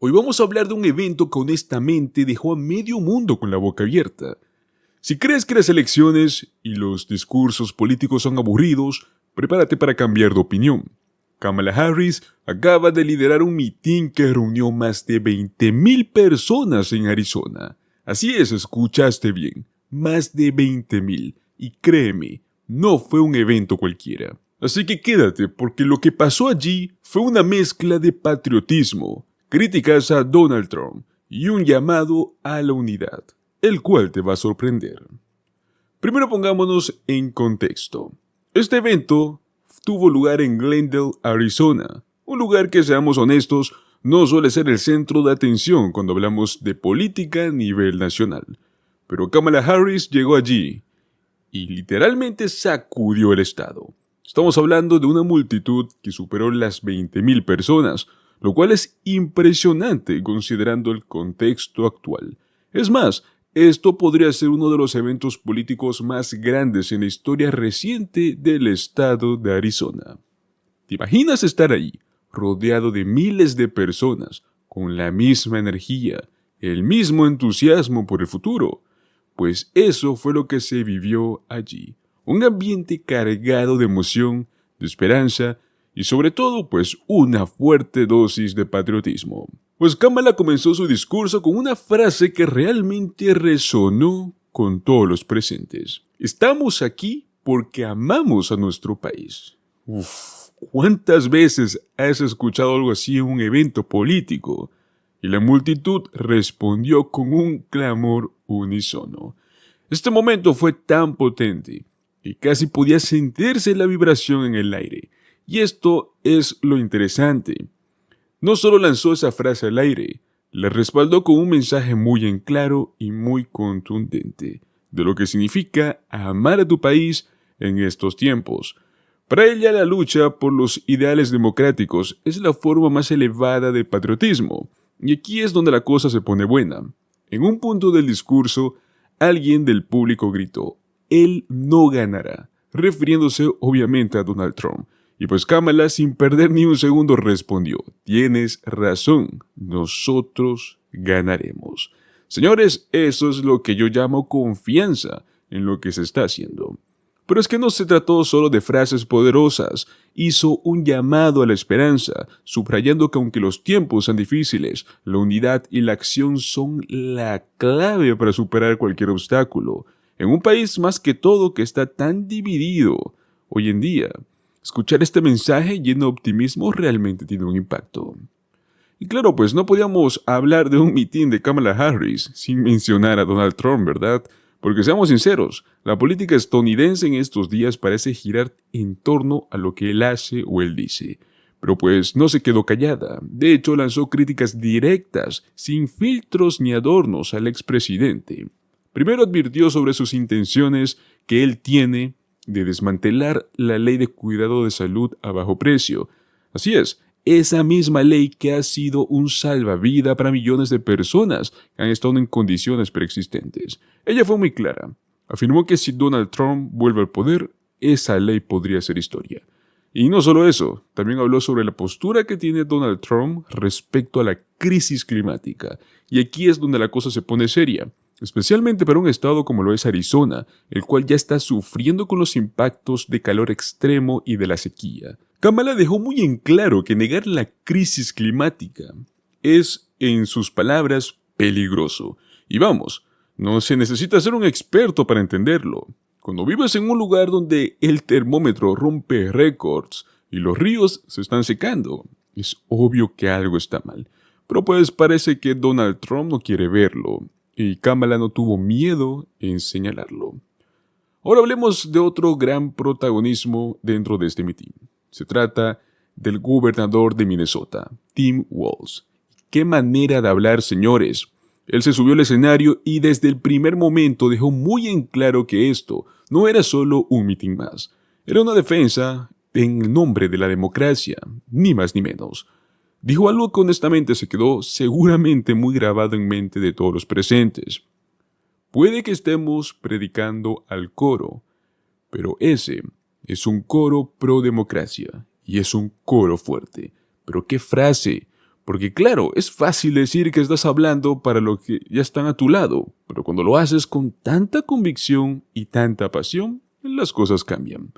Hoy vamos a hablar de un evento que honestamente dejó a medio mundo con la boca abierta. Si crees que las elecciones y los discursos políticos son aburridos, prepárate para cambiar de opinión. Kamala Harris acaba de liderar un mitin que reunió más de 20,000 personas en Arizona. Así es, escuchaste bien, más de 20,000. Y créeme, no fue un evento cualquiera. Así que quédate, porque lo que pasó allí fue una mezcla de patriotismo, críticas a Donald Trump y un llamado a la unidad, el cual te va a sorprender. Primero pongámonos en contexto. Este evento tuvo lugar en Glendale, Arizona, un lugar que, seamos honestos, no suele ser el centro de atención cuando hablamos de política a nivel nacional. Pero Kamala Harris llegó allí y literalmente sacudió el estado. Estamos hablando de una multitud que superó las 20,000 personas, lo cual es impresionante considerando el contexto actual. Es más, esto podría ser uno de los eventos políticos más grandes en la historia reciente del estado de Arizona. ¿Te imaginas estar ahí, rodeado de miles de personas, con la misma energía, el mismo entusiasmo por el futuro? Pues eso fue lo que se vivió allí. Un ambiente cargado de emoción, de esperanza y sobre todo, pues, una fuerte dosis de patriotismo. Pues Kamala comenzó su discurso con una frase que realmente resonó con todos los presentes. Estamos aquí porque amamos a nuestro país. ¿Cuántas veces has escuchado algo así en un evento político? Y la multitud respondió con un clamor unísono. Este momento fue tan potente que casi podía sentirse la vibración en el aire. Y esto es lo interesante. No solo lanzó esa frase al aire, la respaldó con un mensaje muy en claro y muy contundente de lo que significa amar a tu país en estos tiempos. Para ella, la lucha por los ideales democráticos es la forma más elevada de patriotismo. Y aquí es donde la cosa se pone buena. En un punto del discurso, alguien del público gritó: "Él no ganará", refiriéndose obviamente a Donald Trump. Y pues Kamala, sin perder ni un segundo, respondió: "Tienes razón, nosotros ganaremos". Señores, eso es lo que yo llamo confianza en lo que se está haciendo. Pero es que no se trató solo de frases poderosas, hizo un llamado a la esperanza, subrayando que aunque los tiempos sean difíciles, la unidad y la acción son la clave para superar cualquier obstáculo. En un país más que todo que está tan dividido hoy en día, escuchar este mensaje lleno de optimismo realmente tiene un impacto. Y claro, pues no podíamos hablar de un mitin de Kamala Harris sin mencionar a Donald Trump, ¿verdad? Porque seamos sinceros, la política estadounidense en estos días parece girar en torno a lo que él hace o él dice. Pero pues no se quedó callada. De hecho, lanzó críticas directas, sin filtros ni adornos al expresidente. Primero advirtió sobre sus intenciones que él tiene de desmantelar la ley de cuidado de salud a bajo precio. Así es, esa misma ley que ha sido un salvavidas para millones de personas que han estado en condiciones preexistentes. Ella fue muy clara. Afirmó que si Donald Trump vuelve al poder, esa ley podría ser historia. Y no solo eso, también habló sobre la postura que tiene Donald Trump respecto a la crisis climática. Y aquí es donde la cosa se pone seria, especialmente para un estado como lo es Arizona, el cual ya está sufriendo con los impactos de calor extremo y de la sequía. Kamala dejó muy en claro que negar la crisis climática es, en sus palabras, peligroso. Y vamos, no se necesita ser un experto para entenderlo. Cuando vives en un lugar donde el termómetro rompe récords y los ríos se están secando, es obvio que algo está mal. Pero pues parece que Donald Trump no quiere verlo, y Kamala no tuvo miedo en señalarlo. Ahora hablemos de otro gran protagonismo dentro de este mitin. Se trata del gobernador de Minnesota, Tim Walz. ¡Qué manera de hablar, señores! Él se subió al escenario y desde el primer momento dejó muy en claro que esto no era solo un mitin más. Era una defensa en nombre de la democracia, ni más ni menos. Dijo algo que honestamente se quedó seguramente muy grabado en mente de todos los presentes. Puede que estemos predicando al coro, pero ese es un coro pro democracia y es un coro fuerte. Pero qué frase, Porque claro, es fácil decir que estás hablando para los que ya están a tu lado, pero cuando lo haces con tanta convicción y tanta pasión, las cosas cambian.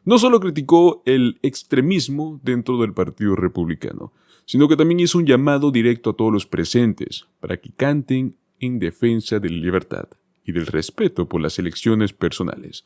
No solo criticó el extremismo dentro del Partido Republicano, sino que también hizo un llamado directo a todos los presentes para que canten en defensa de la libertad y del respeto por las elecciones personales.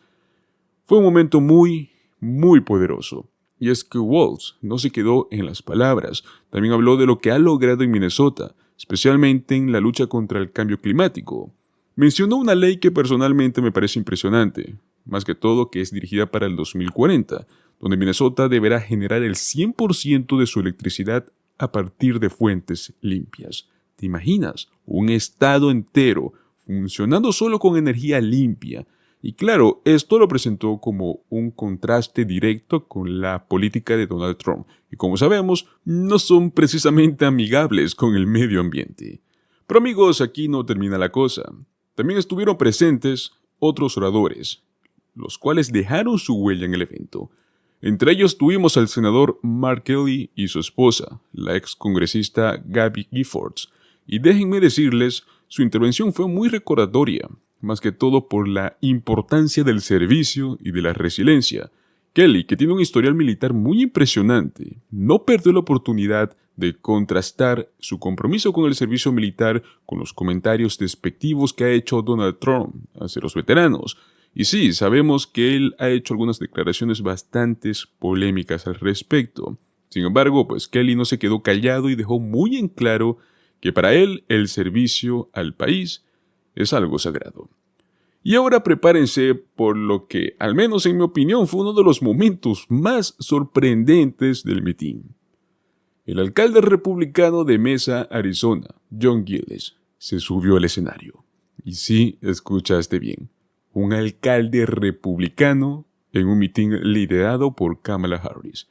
Fue un momento muy, muy poderoso. Y es que Walz no se quedó en las palabras, también habló de lo que ha logrado en Minnesota, especialmente en la lucha contra el cambio climático. Mencionó una ley que personalmente me parece impresionante, más que todo que es dirigida para el 2040, donde Minnesota deberá generar el 100% de su electricidad a partir de fuentes limpias. ¿Te imaginas? Un estado entero funcionando solo con energía limpia. Y claro, esto lo presentó como un contraste directo con la política de Donald Trump, y como sabemos, no son precisamente amigables con el medio ambiente. Pero amigos, aquí no termina la cosa. También estuvieron presentes otros oradores, los cuales dejaron su huella en el evento. Entre ellos tuvimos al senador Mark Kelly y su esposa, la ex congresista Gabby Giffords, y déjenme decirles, su intervención fue muy recordatoria, más que todo por la importancia del servicio y de la resiliencia. Kelly, que tiene un historial militar muy impresionante, no perdió la oportunidad de contrastar su compromiso con el servicio militar con los comentarios despectivos que ha hecho Donald Trump hacia los veteranos. Y sí, sabemos que él ha hecho algunas declaraciones bastante polémicas al respecto. Sin embargo, pues Kelly no se quedó callado y dejó muy en claro que para él el servicio al país es algo sagrado. Y ahora prepárense por lo que, al menos en mi opinión, fue uno de los momentos más sorprendentes del mitin. El alcalde republicano de Mesa, Arizona, John Gillis, se subió al escenario. Y sí, escuchaste bien, un alcalde republicano en un mitin liderado por Kamala Harris.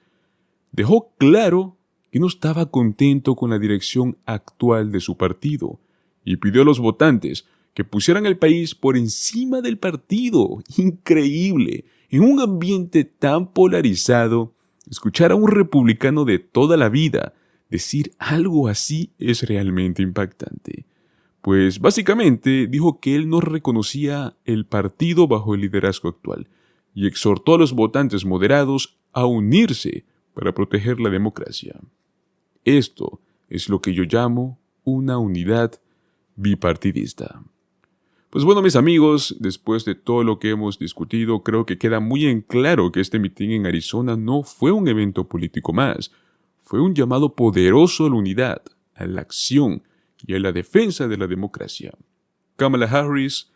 Dejó claro que no estaba contento con la dirección actual de su partido y pidió a los votantes que pusieran el país por encima del partido. Increíble. En un ambiente tan polarizado, escuchar a un republicano de toda la vida decir algo así es realmente impactante. Pues básicamente dijo que él no reconocía el partido bajo el liderazgo actual y exhortó a los votantes moderados a unirse para proteger la democracia. Esto es lo que yo llamo una unidad bipartidista. Pues bueno, mis amigos, después de todo lo que hemos discutido, creo que queda muy en claro que este mitin en Arizona no fue un evento político más, fue un llamado poderoso a la unidad, a la acción y a la defensa de la democracia. Kamala Harris,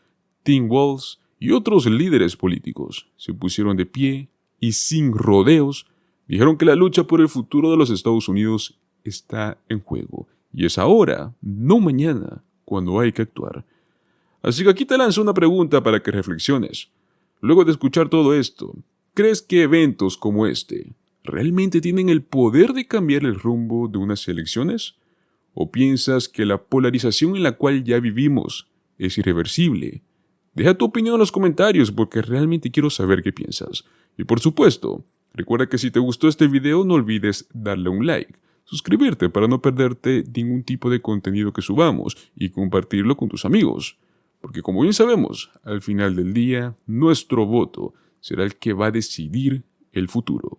Tim Walz y otros líderes políticos se pusieron de pie y sin rodeos dijeron que la lucha por el futuro de los Estados Unidos está en juego y es ahora, no mañana, cuando hay que actuar. Así que aquí te lanzo una pregunta para que reflexiones. Luego de escuchar todo esto, ¿crees que eventos como este realmente tienen el poder de cambiar el rumbo de unas elecciones? ¿O piensas que la polarización en la cual ya vivimos es irreversible? Deja tu opinión en los comentarios porque realmente quiero saber qué piensas. Y por supuesto, recuerda que si te gustó este video no olvides darle un like, suscribirte para no perderte ningún tipo de contenido que subamos y compartirlo con tus amigos. Porque como bien sabemos, al final del día, nuestro voto será el que va a decidir el futuro.